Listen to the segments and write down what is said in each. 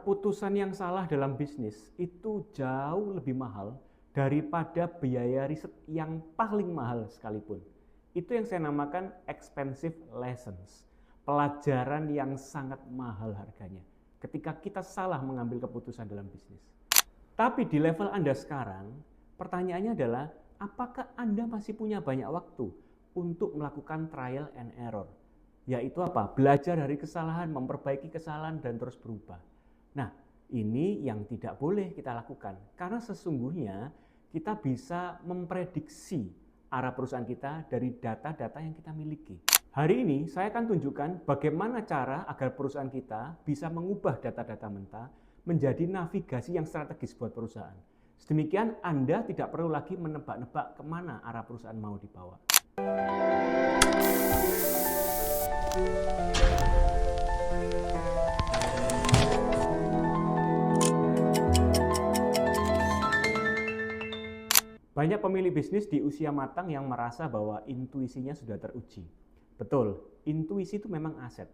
keputusan yang salah dalam bisnis itu jauh lebih mahal daripada biaya riset yang paling mahal sekalipun. Itu yang saya namakan expensive lessons, pelajaran yang sangat mahal harganya ketika kita salah mengambil keputusan dalam bisnis. Tapi di level Anda sekarang, pertanyaannya adalah apakah Anda masih punya banyak waktu untuk melakukan trial and error? Yaitu apa? Belajar dari kesalahan, memperbaiki kesalahan, dan terus berubah. Nah, ini yang tidak boleh kita lakukan. Karena sesungguhnya kita bisa memprediksi arah perusahaan kita dari data-data yang kita miliki. Hari ini saya akan tunjukkan bagaimana cara agar perusahaan kita bisa mengubah data-data mentah menjadi navigasi yang strategis buat perusahaan. Sedemikian Anda tidak perlu lagi menebak-nebak kemana arah perusahaan mau dibawa. Banyak pemilik bisnis di usia matang yang merasa bahwa intuisinya sudah teruji. Betul, intuisi itu memang aset.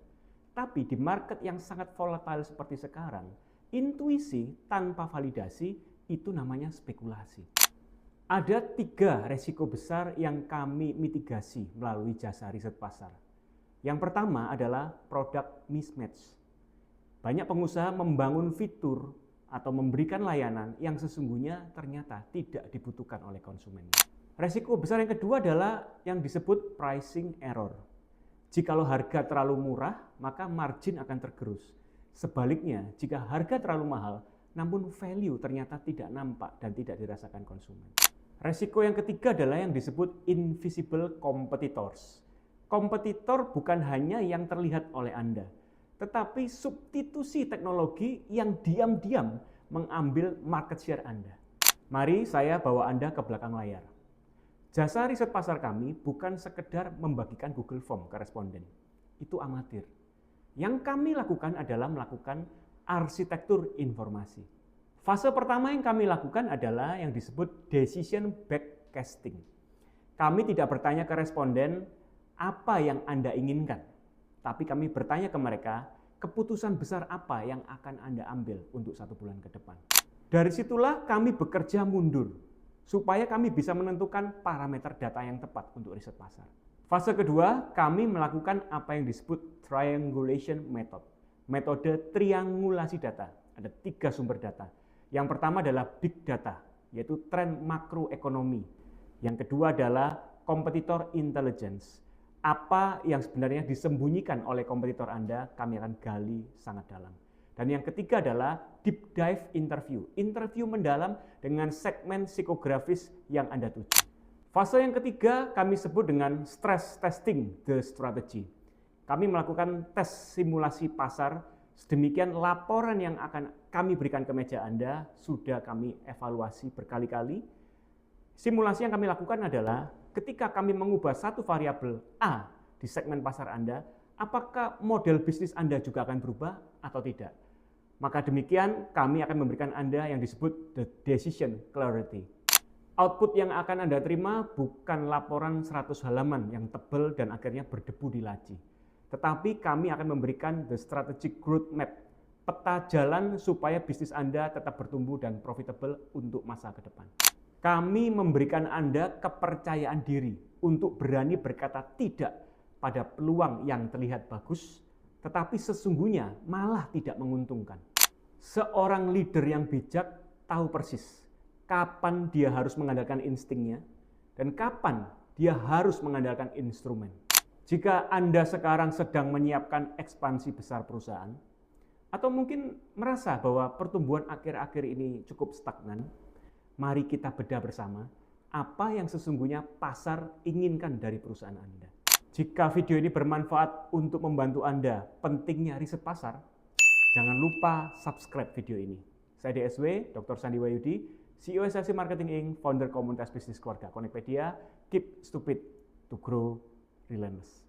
Tapi di market yang sangat volatile seperti sekarang, intuisi tanpa validasi itu namanya spekulasi. Ada 3 resiko besar yang kami mitigasi melalui jasa riset pasar. Yang pertama adalah product mismatch. Banyak pengusaha membangun fitur atau memberikan layanan yang sesungguhnya ternyata tidak dibutuhkan oleh konsumen. Resiko besar yang kedua adalah yang disebut pricing error. Jikalau harga terlalu murah, maka margin akan tergerus. Sebaliknya, jika harga terlalu mahal, namun value ternyata tidak nampak dan tidak dirasakan konsumen. Resiko yang ketiga adalah yang disebut invisible competitors. Kompetitor bukan hanya yang terlihat oleh Anda, tetapi substitusi teknologi yang diam-diam mengambil market share Anda. Mari saya bawa Anda ke belakang layar. Jasa riset pasar kami bukan sekedar membagikan Google Form ke responden. Itu amatir. Yang kami lakukan adalah melakukan arsitektur informasi. Fase pertama yang kami lakukan adalah yang disebut decision backcasting. Kami tidak bertanya ke responden apa yang Anda inginkan, tapi kami bertanya ke mereka, keputusan besar apa yang akan Anda ambil untuk 1 bulan ke depan. Dari situlah kami bekerja mundur, supaya kami bisa menentukan parameter data yang tepat untuk riset pasar. Fase kedua, kami melakukan apa yang disebut triangulation method. Metode triangulasi data. Ada 3 sumber data. Yang pertama adalah big data, yaitu tren makroekonomi. Yang kedua adalah competitor intelligence. Apa yang sebenarnya disembunyikan oleh kompetitor Anda, kami akan gali sangat dalam. Dan yang ketiga adalah deep dive interview. Interview mendalam dengan segmen psikografis yang Anda tuju. Fase yang ketiga kami sebut dengan stress testing the strategy. Kami melakukan tes simulasi pasar, sedemikian laporan yang akan kami berikan ke meja Anda sudah kami evaluasi berkali-kali. Simulasi yang kami lakukan adalah ketika kami mengubah satu variabel A di segmen pasar Anda, apakah model bisnis Anda juga akan berubah atau tidak? Maka demikian kami akan memberikan Anda yang disebut the decision clarity. Output yang akan Anda terima bukan laporan 100 halaman yang tebal dan akhirnya berdebu di laci. Tetapi kami akan memberikan the strategic growth map, peta jalan supaya bisnis Anda tetap bertumbuh dan profitable untuk masa ke depan. Kami memberikan Anda kepercayaan diri untuk berani berkata tidak pada peluang yang terlihat bagus, tetapi sesungguhnya malah tidak menguntungkan. Seorang leader yang bijak tahu persis kapan dia harus mengandalkan instingnya dan kapan dia harus mengandalkan instrumen. Jika Anda sekarang sedang menyiapkan ekspansi besar perusahaan, atau mungkin merasa bahwa pertumbuhan akhir-akhir ini cukup stagnan, mari kita bedah bersama apa yang sesungguhnya pasar inginkan dari perusahaan Anda. Jika video ini bermanfaat untuk membantu Anda pentingnya riset pasar, jangan lupa subscribe video ini. Saya DSW, Dr. Sandi Wahyudi, CEO SLC Marketing Inc., founder komunitas bisnis keluarga Connectpedia, Keep Stupid to Grow Relentless.